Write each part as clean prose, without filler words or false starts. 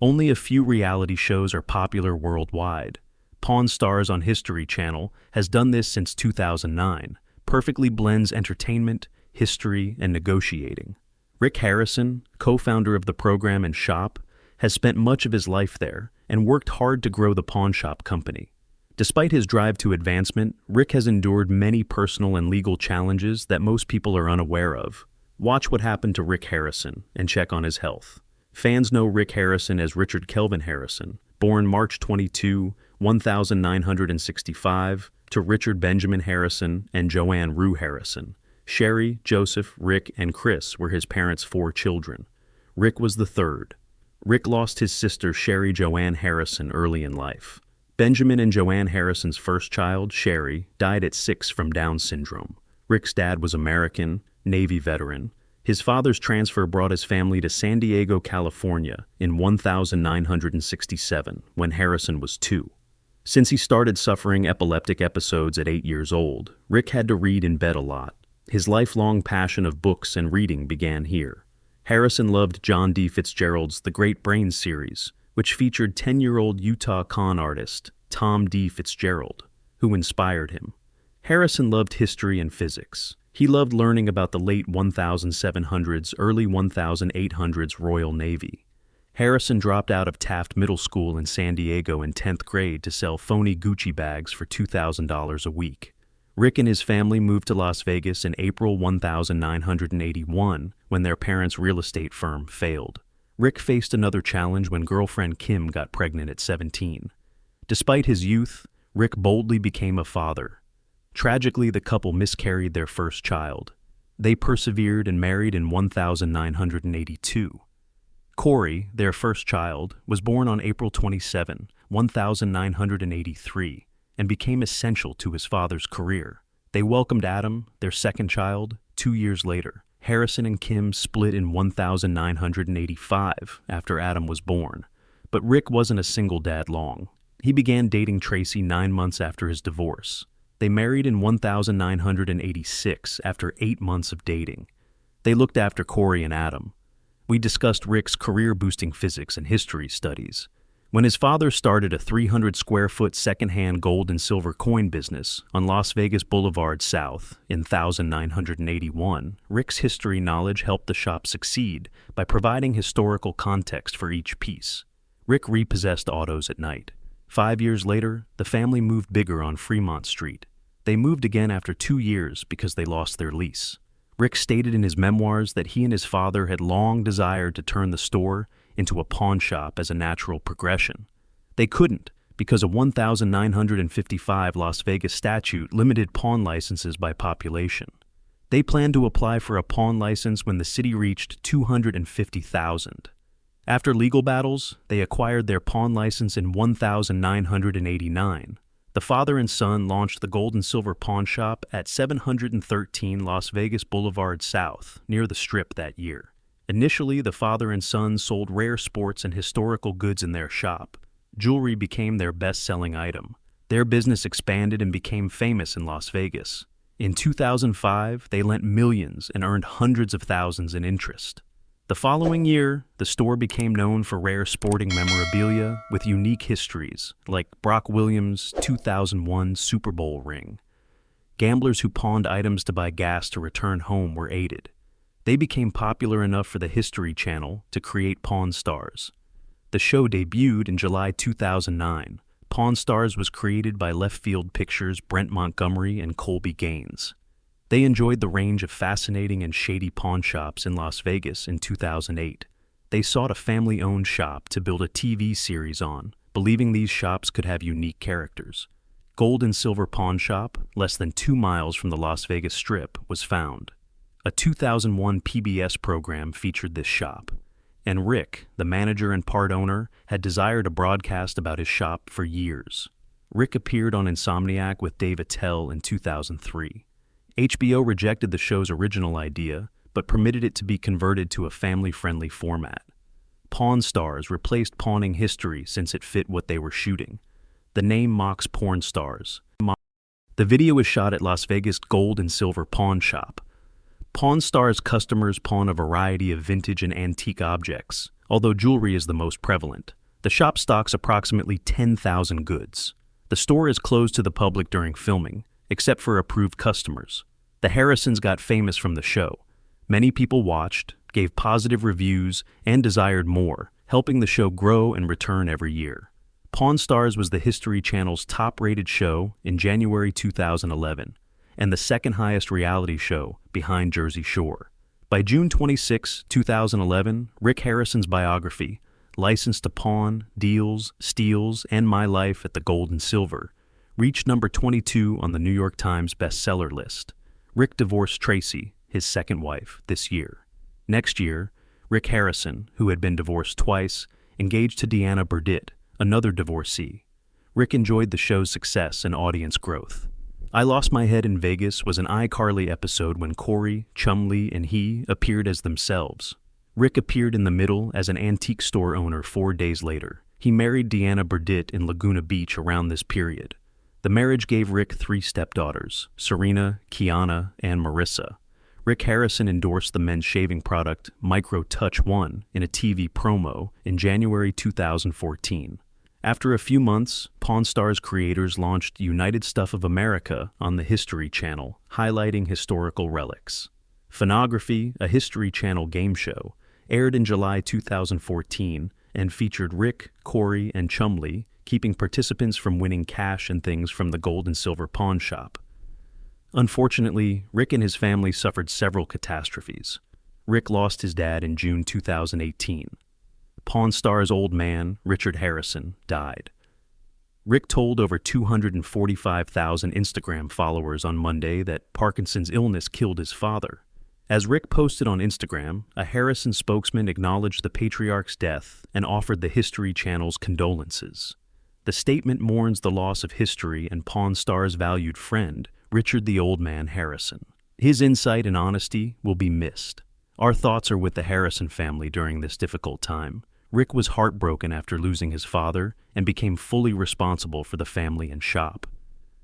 Only a few reality shows are popular worldwide. Pawn Stars on History Channel has done this since 2009, perfectly blends entertainment, history, and negotiating. Rick Harrison, co-founder of the program and shop, has spent much of his life there and worked hard to grow the pawn shop company. Despite his drive to advancement, Rick has endured many personal and legal challenges that most people are unaware of. Watch what happened to Rick Harrison and check on his health. Fans know Rick Harrison as Richard Kelvin Harrison, born March 22, 1965, to Richard Benjamin Harrison and Joanne Rue Harrison. Sherry, Joseph, Rick, and Chris were his parents' 4 children. Rick was the third. Rick lost his sister Sherry Joanne Harrison early in life. Benjamin and Joanne Harrison's first child, Sherry, died at 6 from Down syndrome. Rick's dad was American, Navy veteran. His father's transfer brought his family to San Diego, California in 1967 when Harrison was 2. Since he started suffering epileptic episodes at 8 years old, Rick had to read in bed a lot. His lifelong passion of books and reading began here. Harrison loved John D. Fitzgerald's The Great Brains series, which featured 10-year-old Utah con artist Tom D. Fitzgerald, who inspired him. Harrison loved history and physics. He loved learning about the late 1700s, early 1800s Royal Navy. Harrison dropped out of Taft Middle School in San Diego in 10th grade to sell phony Gucci bags for $2,000 a week. Rick and his family moved to Las Vegas in April 1981 when their parents' real estate firm failed. Rick faced another challenge when girlfriend Kim got pregnant at 17. Despite his youth, Rick boldly became a father. Tragically, the couple miscarried their first child. They persevered and married in 1982. Corey, their first child, was born on April 27, 1983, and became essential to his father's career. They welcomed Adam, their second child, 2 years later. Harrison and Kim split in 1985 after Adam was born. But Rick wasn't a single dad long. He began dating Tracy 9 months after his divorce. They married in 1986 after 8 months of dating. They looked after Corey and Adam. We discussed Rick's career-boosting physics and history studies. When his father started a 300-square-foot second-hand gold and silver coin business on Las Vegas Boulevard South in 1981, Rick's history knowledge helped the shop succeed by providing historical context for each piece. Rick repossessed autos at night. 5 years later, the family moved bigger on Fremont Street. They moved again after 2 years because they lost their lease. Rick stated in his memoirs that he and his father had long desired to turn the store into a pawn shop as a natural progression. They couldn't because a 1955 Las Vegas statute limited pawn licenses by population. They planned to apply for a pawn license when the city reached 250,000. After legal battles, they acquired their pawn license in 1989. The father and son launched the gold and silver pawn shop at 713 Las Vegas Boulevard South, near the Strip that year. Initially, the father and son sold rare sports and historical goods in their shop. Jewelry became their best-selling item. Their business expanded and became famous in Las Vegas. In 2005, they lent millions and earned hundreds of thousands in interest. The following year, the store became known for rare sporting memorabilia with unique histories, like Brock Williams' 2001 Super Bowl ring. Gamblers who pawned items to buy gas to return home were aided. They became popular enough for the History Channel to create Pawn Stars. The show debuted in July 2009. Pawn Stars was created by Left Field Pictures' Brent Montgomery and Colby Gaines. They enjoyed the range of fascinating and shady pawn shops in Las Vegas in 2008. They sought a family-owned shop to build a TV series on, believing these shops could have unique characters. Gold and Silver Pawn Shop, less than 2 miles from the Las Vegas Strip, was found. A 2001 PBS program featured this shop, and Rick, the manager and part owner, had desired a broadcast about his shop for years. Rick appeared on Insomniac with Dave Attell in 2003. HBO rejected the show's original idea, but permitted it to be converted to a family-friendly format. Pawn Stars replaced pawning history since it fit what they were shooting. The name mocks porn stars. The video is shot at Las Vegas Gold and Silver Pawn Shop. Pawn Stars customers pawn a variety of vintage and antique objects, although jewelry is the most prevalent. The shop stocks approximately 10,000 goods. The store is closed to the public during filming, except for approved customers. The Harrisons got famous from the show. Many people watched, gave positive reviews, and desired more, helping the show grow and return every year. Pawn Stars was the History Channel's top-rated show in January 2011, and the second highest reality show behind Jersey Shore. By June 26, 2011, Rick Harrison's biography, Licensed to Pawn, Deals, Steals, and My Life at the Gold and Silver, reached number 22 on the New York Times bestseller list. Rick divorced Tracy, his second wife, this year. Next year, Rick Harrison, who had been divorced twice, engaged to Deanna Burdett, another divorcee. Rick enjoyed the show's success and audience growth. I Lost My Head in Vegas was an iCarly episode when Corey, Chumlee, and he appeared as themselves. Rick appeared in the middle as an antique store owner 4 days later. He married Deanna Burdett in Laguna Beach around this period. The marriage gave Rick 3 stepdaughters, Serena, Kiana, and Marissa. Rick Harrison endorsed the men's shaving product Micro Touch 1 in a TV promo in January 2014. After a few months, Pawn Stars creators launched United Stuff of America on the History Channel, highlighting historical relics. Phonography, a History Channel game show, aired in July 2014 and featured Rick, Corey, and Chumlee, keeping participants from winning cash and things from the gold and silver pawn shop. Unfortunately, Rick and his family suffered several catastrophes. Rick lost his dad in June 2018. Pawn Stars' old man, Richard Harrison, died. Rick told over 245,000 Instagram followers on Monday that Parkinson's illness killed his father. As Rick posted on Instagram, a Harrison spokesman acknowledged the patriarch's death and offered the History Channel's condolences. The statement mourns the loss of history and Pawn Stars' valued friend, Richard the Old Man Harrison. His insight and honesty will be missed. Our thoughts are with the Harrison family during this difficult time. Rick was heartbroken after losing his father and became fully responsible for the family and shop.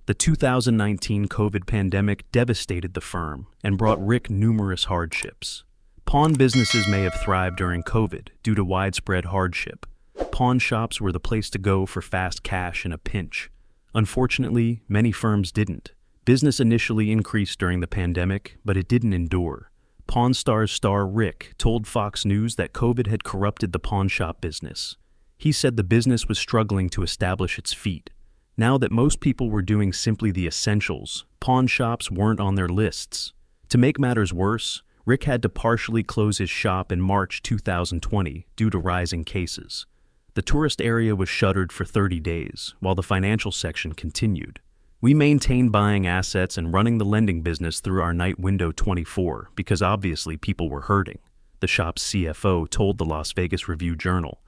The 2019 COVID pandemic devastated the firm and brought Rick numerous hardships. Pawn businesses may have thrived during COVID due to widespread hardship. Pawn shops were the place to go for fast cash in a pinch. Unfortunately, many firms didn't. Business initially increased during the pandemic, but it didn't endure. Pawn Stars star Rick told Fox News that COVID had corrupted the pawn shop business. He said the business was struggling to establish its feet. Now that most people were doing simply the essentials, pawn shops weren't on their lists. To make matters worse, Rick had to partially close his shop in March 2020 due to rising cases. The tourist area was shuttered for 30 days, while the financial section continued. We maintained buying assets and running the lending business through our night window 24 because obviously people were hurting, the shop's CFO told the Las Vegas Review-Journal.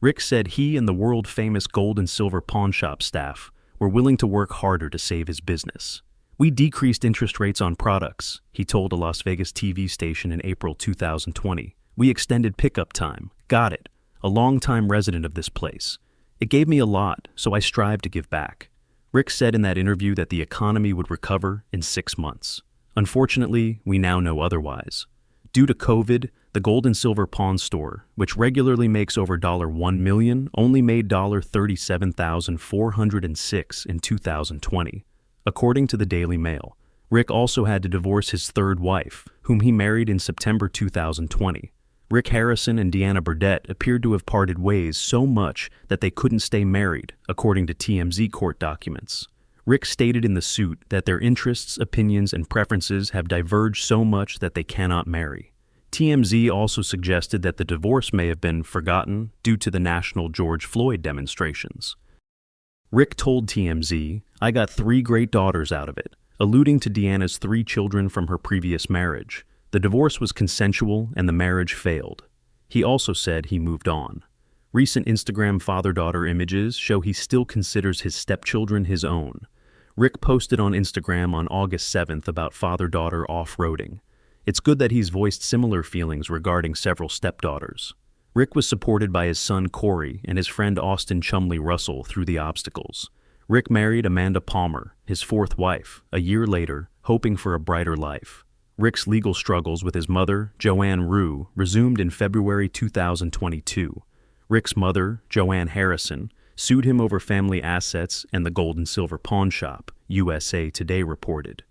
Rick said he and the world-famous gold and silver pawn shop staff were willing to work harder to save his business. We decreased interest rates on products, he told a Las Vegas TV station in April 2020. We extended pickup time. Got it. A long-time resident of this place. It gave me a lot, so I strived to give back. Rick said in that interview that the economy would recover in 6 months. Unfortunately, we now know otherwise. Due to COVID, the gold and silver pawn store, which regularly makes over $1 million, only made $37,406 in 2020. According to the Daily Mail, Rick also had to divorce his third wife, whom he married in September 2020. Rick Harrison and Deanna Burdett appeared to have parted ways so much that they couldn't stay married, according to TMZ court documents. Rick stated in the suit that their interests, opinions, and preferences have diverged so much that they cannot marry. TMZ also suggested that the divorce may have been forgotten due to the national George Floyd demonstrations. Rick told TMZ, "I got 3 great daughters out of it," alluding to Deanna's 3 children from her previous marriage. The divorce was consensual and the marriage failed. He also said he moved on. Recent Instagram father-daughter images show he still considers his stepchildren his own. Rick posted on Instagram on August 7th about father-daughter off-roading. It's good that he's voiced similar feelings regarding several stepdaughters. Rick was supported by his son Corey and his friend Austin Chumlee Russell through the obstacles. Rick married Amanda Palmer, his 4th wife, a year later, hoping for a brighter life. Rick's legal struggles with his mother, Joanne Rue, resumed in February 2022. Rick's mother, Joanne Harrison, sued him over family assets and the gold and silver pawn shop, USA Today reported.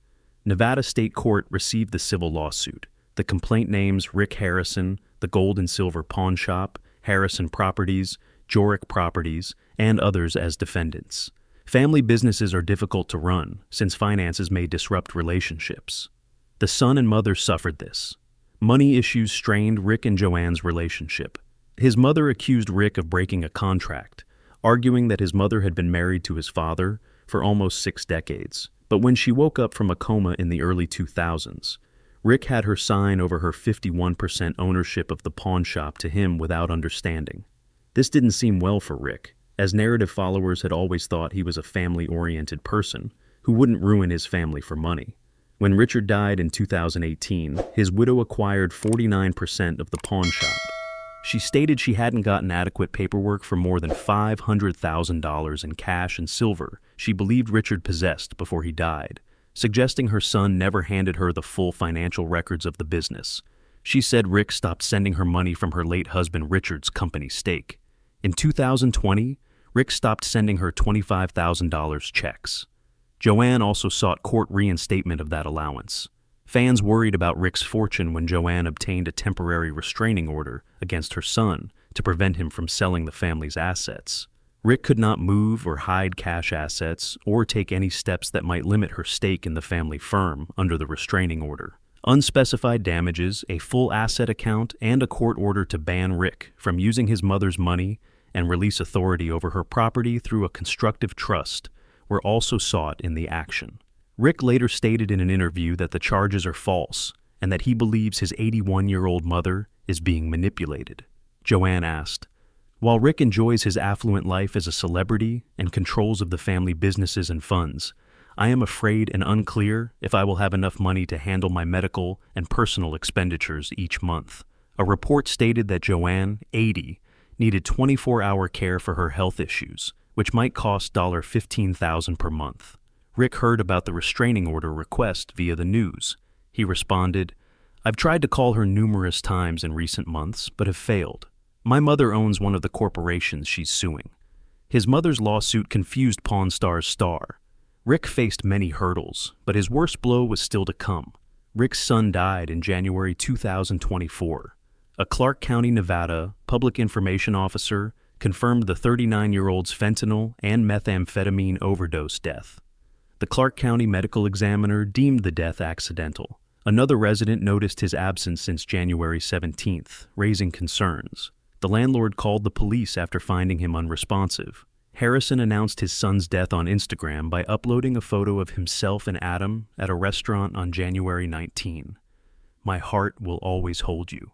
Nevada State Court received the civil lawsuit. The complaint names Rick Harrison, the gold and silver pawn shop, Harrison Properties, Jorick Properties, and others as defendants. Family businesses are difficult to run, since finances may disrupt relationships. The son and mother suffered this. Money issues strained Rick and Joanne's relationship. His mother accused Rick of breaking a contract, arguing that his mother had been married to his father for almost 6 decades. But when she woke up from a coma in the early 2000s, Rick had her sign over her 51% ownership of the pawn shop to him without understanding. This didn't seem well for Rick, as narrative followers had always thought he was a family-oriented person who wouldn't ruin his family for money. When Richard died in 2018, his widow acquired 49% of the pawn shop. She stated she hadn't gotten adequate paperwork for more than $500,000 in cash and silver she believed Richard possessed before he died, suggesting her son never handed her the full financial records of the business. She said Rick stopped sending her money from her late husband Richard's company stake. In 2020, Rick stopped sending her $25,000 checks. Joanne also sought court reinstatement of that allowance. Fans worried about Rick's fortune when Joanne obtained a temporary restraining order against her son to prevent him from selling the family's assets. Rick could not move or hide cash assets or take any steps that might limit her stake in the family firm under the restraining order. Unspecified damages, a full asset account, and a court order to ban Rick from using his mother's money and release authority over her property through a constructive trust were also sought in the action. Rick later stated in an interview that the charges are false and that he believes his 81-year-old mother is being manipulated. Joanne asked, "While Rick enjoys his affluent life as a celebrity and controls of the family businesses and funds, I am afraid and unclear if I will have enough money to handle my medical and personal expenditures each month." A report stated that Joanne, 80, needed 24-hour care for her health issues, which might cost $15,000 per month. Rick heard about the restraining order request via the news. He responded, "I've tried to call her numerous times in recent months, but have failed. My mother owns one of the corporations she's suing." His mother's lawsuit confused Pawn Star's star. Rick faced many hurdles, but his worst blow was still to come. Rick's son died in January 2024. A Clark County, Nevada, public information officer confirmed the 39-year-old's fentanyl and methamphetamine overdose death. The Clark County medical examiner deemed the death accidental. Another resident noticed his absence since January 17th, raising concerns. The landlord called the police after finding him unresponsive. Harrison announced his son's death on Instagram by uploading a photo of himself and Adam at a restaurant on January 19. "My heart will always hold you."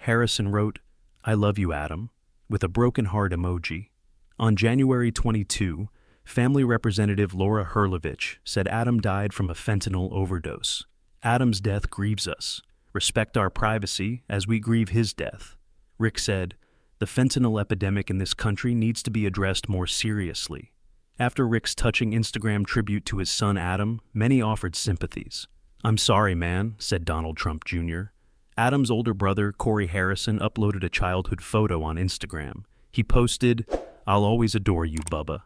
Harrison wrote, "I love you, Adam," with a broken heart emoji. On January 22, family representative Laura Herlovich said Adam died from a fentanyl overdose. "Adam's death grieves us. Respect our privacy as we grieve his death." Rick said, "The fentanyl epidemic in this country needs to be addressed more seriously." After Rick's touching Instagram tribute to his son Adam, many offered sympathies. "I'm sorry, man," said Donald Trump Jr. Adam's older brother, Corey Harrison, uploaded a childhood photo on Instagram. He posted, "I'll always adore you, Bubba."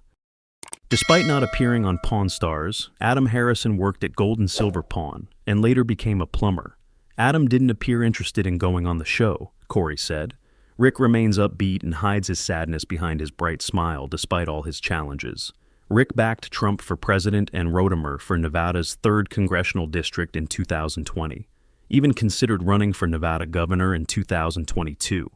Despite not appearing on Pawn Stars, Adam Harrison worked at Gold and Silver Pawn and later became a plumber. Adam didn't appear interested in going on the show, Corey said. Rick remains upbeat and hides his sadness behind his bright smile despite all his challenges. Rick backed Trump for president and Rotimer for Nevada's 3rd congressional district in 2020, even considered running for Nevada governor in 2022.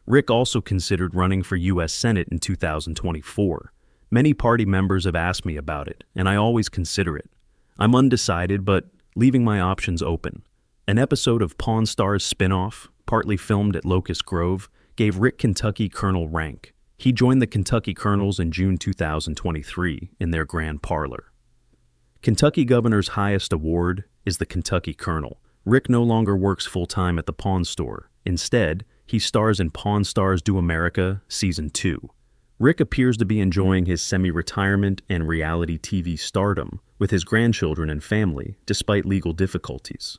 Rick also considered running for U.S. Senate in 2024. Many party members have asked me about it, and I always consider it. I'm undecided, but leaving my options open. An episode of Pawn Stars spin-off, partly filmed at Locust Grove, gave Rick Kentucky colonel rank. He joined the Kentucky Colonels in June 2023 in their grand parlor. Kentucky Governor's highest award is the Kentucky Colonel. Rick no longer works full-time at the Pawn Store. Instead, he stars in Pawn Stars Do America Season 2. Rick appears to be enjoying his semi-retirement and reality TV stardom with his grandchildren and family, despite legal difficulties.